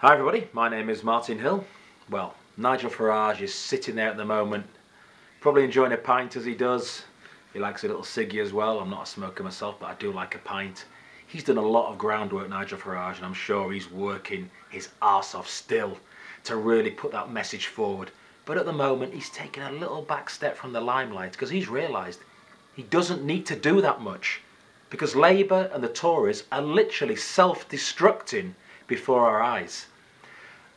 Hi everybody, my name is Martin Hill. Well, Nigel Farage is sitting there at the moment, probably enjoying a pint as he does. He likes a little ciggy as well. I'm not a smoker myself, but I do like a pint. He's done a lot of groundwork, Nigel Farage, and I'm sure he's working his arse off still to really put that message forward. But at the moment, he's taken a little back step from the limelight because he's realised he doesn't need to do that much, because Labour and the Tories are literally self-destructing before our eyes.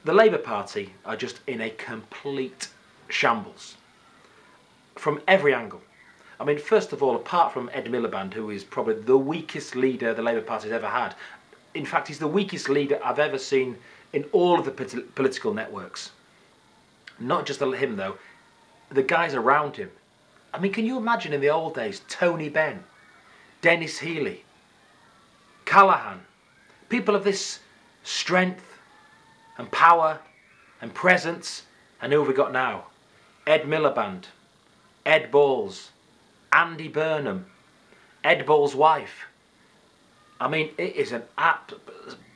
The Labour Party are just in a complete shambles from every angle. I mean, first of all, apart from Ed Miliband, who is probably the weakest leader the Labour Party has ever had. In fact, he's the weakest leader I've ever seen in all of the political networks. Not just him, though, the guys around him. I mean, can you imagine in the old days, Tony Benn, Dennis Healey, Callaghan, people of this strength and power and presence, and who have we got now? Ed Miliband, Ed Balls, Andy Burnham, Ed Balls' wife. I mean, it is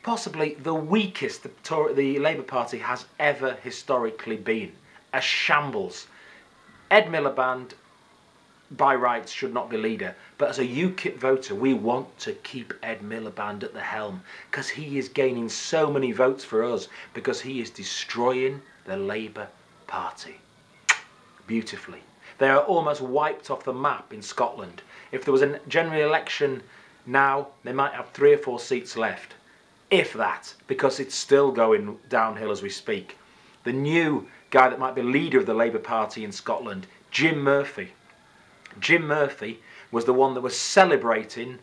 possibly the weakest the Labour Party has ever historically been. A shambles. Ed Miliband, by rights, should not be leader, but as a UKIP voter, we want to keep Ed Miliband at the helm because he is gaining so many votes for us, because he is destroying the Labour Party beautifully. They are almost wiped off the map in Scotland. If there was a general election now, they might have 3 or 4 seats left, if that, because it's still going downhill as we speak. The new guy that might be leader of the Labour Party in Scotland, Jim Murphy. Jim Murphy was the one that was celebrating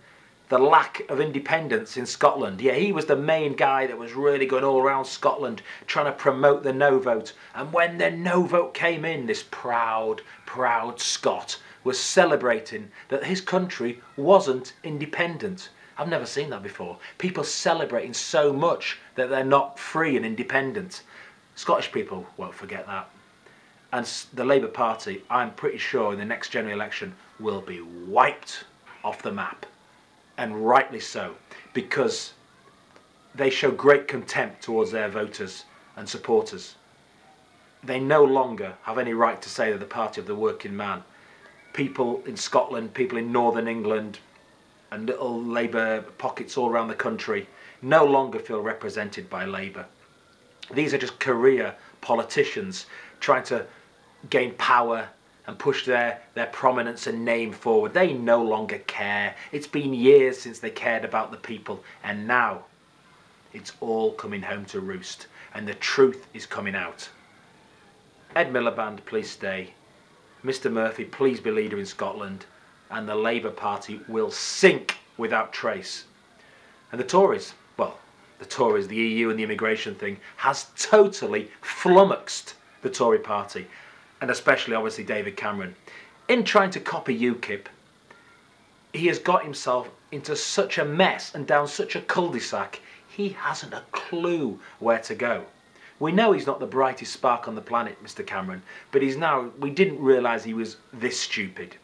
the lack of independence in Scotland. Yeah, he was the main guy that was really going all around Scotland trying to promote the no vote. And when the no vote came in, this proud Scot was celebrating that his country wasn't independent. I've never seen that before. People celebrating so much that they're not free and independent. Scottish people won't forget that. And the Labour Party, I'm pretty sure in the next general election, will be wiped off the map. And rightly so, because they show great contempt towards their voters and supporters. They no longer have any right to say they're the party of the working man. People in Scotland, people in Northern England, and little Labour pockets all around the country no longer feel represented by Labour. These are just career politicians trying to gain power and push their prominence and name forward. They no longer care. It's been years since they cared about the people, and now it's all coming home to roost and the truth is coming out. Ed Miliband, please stay. Mr Murphy, please be leader in Scotland, and the Labour Party will sink without trace. And the Tories, well, the Tories, the EU and the immigration thing has totally flummoxed the Tory party, and especially obviously David Cameron. In trying to copy UKIP, he has got himself into such a mess and down such a cul-de-sac, he hasn't a clue where to go. We know he's not the brightest spark on the planet, Mr Cameron, but we didn't realise he was this stupid.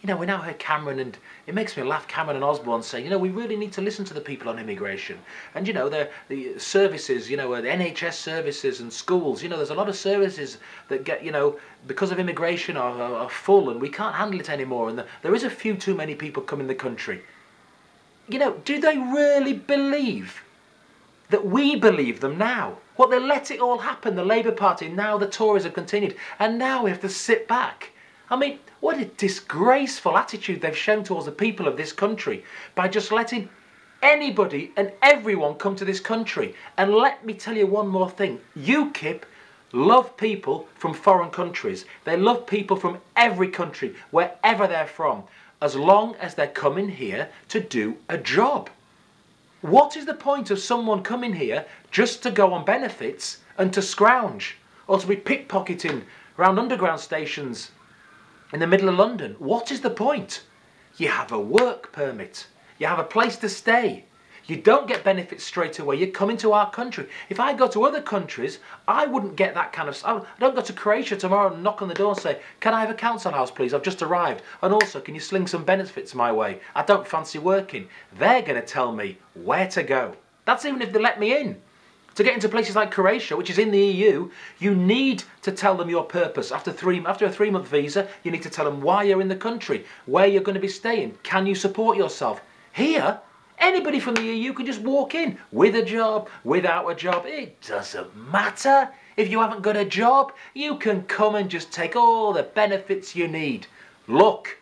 You know, we now heard Cameron, and it makes me laugh, Cameron and Osborne saying, you know, we really need to listen to the people on immigration. And, you know, the services, you know, the NHS services and schools, you know, there's a lot of services that get, you know, because of immigration are full and we can't handle it anymore. And there is a few too many people coming in the country. You know, do they really believe that we believe them now? Well, they let it all happen, the Labour Party, now the Tories have continued, and now we have to sit back. I mean, what a disgraceful attitude they've shown towards the people of this country by just letting anybody and everyone come to this country. And let me tell you one more thing. UKIP love people from foreign countries. They love people from every country, wherever they're from, as long as they're coming here to do a job. What is the point of someone coming here just to go on benefits and to scrounge, or to be pickpocketing around underground stations in the middle of London? What is the point? You have a work permit. You have a place to stay. You don't get benefits straight away. You come into our country. If I go to other countries, I wouldn't get that kind of... I don't go to Croatia tomorrow and knock on the door and say, can I have a council house, please? I've just arrived. And also, can you sling some benefits my way? I don't fancy working. They're going to tell me where to go. That's even if they let me in. To get into places like Croatia, which is in the EU, you need to tell them your purpose. After a 3-month visa, you need to tell them why you're in the country, where you're going to be staying, can you support yourself. Here, anybody from the EU can just walk in with a job, without a job. It doesn't matter. If you haven't got a job, you can come and just take all the benefits you need. Look,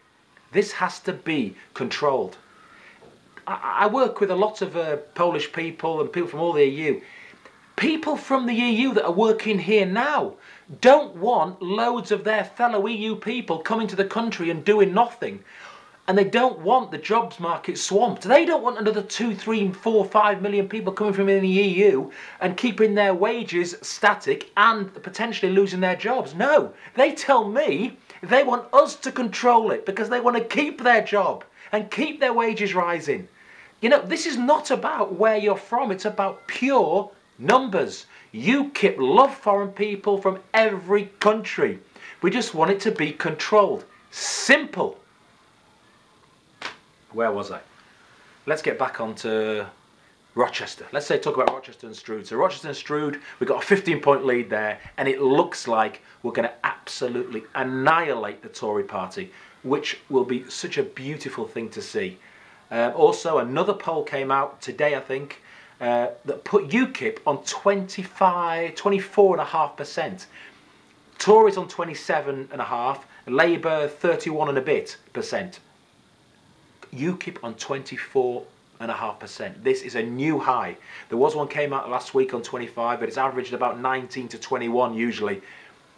this has to be controlled. I work with a lot of Polish people and people from all the EU. People from the EU that are working here now don't want loads of their fellow EU people coming to the country and doing nothing. And they don't want the jobs market swamped. They don't want another 2, 3, 4, 5 million people coming from in the EU and keeping their wages static and potentially losing their jobs. No, they tell me they want us to control it because they want to keep their job and keep their wages rising. You know, this is not about where you're from, it's about pure numbers. UKIP love foreign people from every country. We just want it to be controlled. Simple. Where was I? Let's get back onto Rochester. Let's talk about Rochester and Stroud. So Rochester and Stroud, we've got a 15-point lead there, and it looks like we're going to absolutely annihilate the Tory party, which will be such a beautiful thing to see. Also, another poll came out today, I think, that put UKIP on 24.5%. Tories on 27.5%, Labour 31 and a bit percent. UKIP on 24.5%. This is a new high. There was one came out last week on 25, but it's averaged about 19 to 21 usually.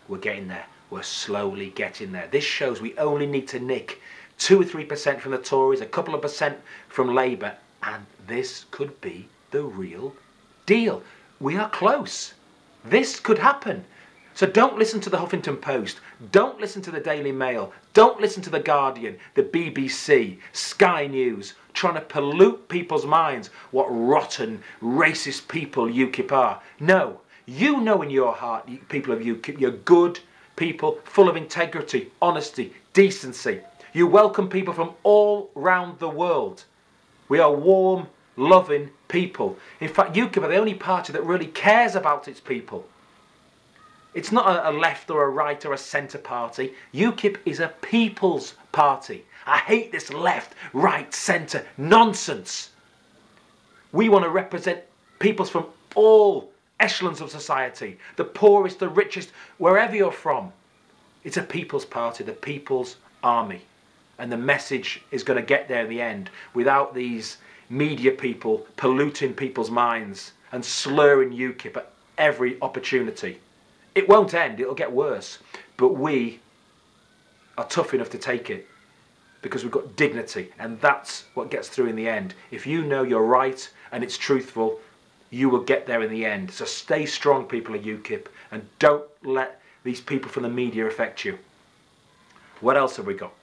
We're getting there. We're slowly getting there. This shows we only need to nick 2 or 3% from the Tories, a couple of percent from Labour, and this could be the real deal. We are close. This could happen. So don't listen to the Huffington Post, don't listen to the Daily Mail, don't listen to the Guardian, the BBC, Sky News, trying to pollute people's minds what rotten, racist people UKIP are. No, you know in your heart, people of UKIP, you're good people, full of integrity, honesty, decency. You welcome people from all round the world. We are warm, loving people. In fact, UKIP are the only party that really cares about its people. It's not a left or a right or a centre party. UKIP is a people's party. I hate this left, right, centre nonsense. We want to represent peoples from all echelons of society. The poorest, the richest, wherever you're from. It's a people's party, the people's army. And the message is going to get there in the end without these media people polluting people's minds and slurring UKIP at every opportunity. It won't end, it'll get worse, but we are tough enough to take it because we've got dignity, and that's what gets through in the end. If you know you're right and it's truthful, you will get there in the end. So stay strong, people of UKIP, and don't let these people from the media affect you. What else have we got?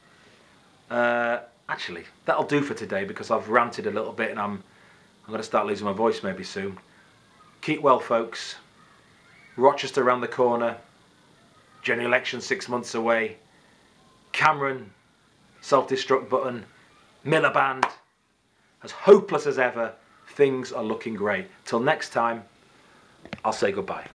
Actually, that'll do for today because I've ranted a little bit and I'm going to start losing my voice maybe soon. Keep well, folks. Rochester around the corner. General election 6 months away. Cameron, self-destruct button. Miliband. As hopeless as ever. Things are looking great. Till next time, I'll say goodbye.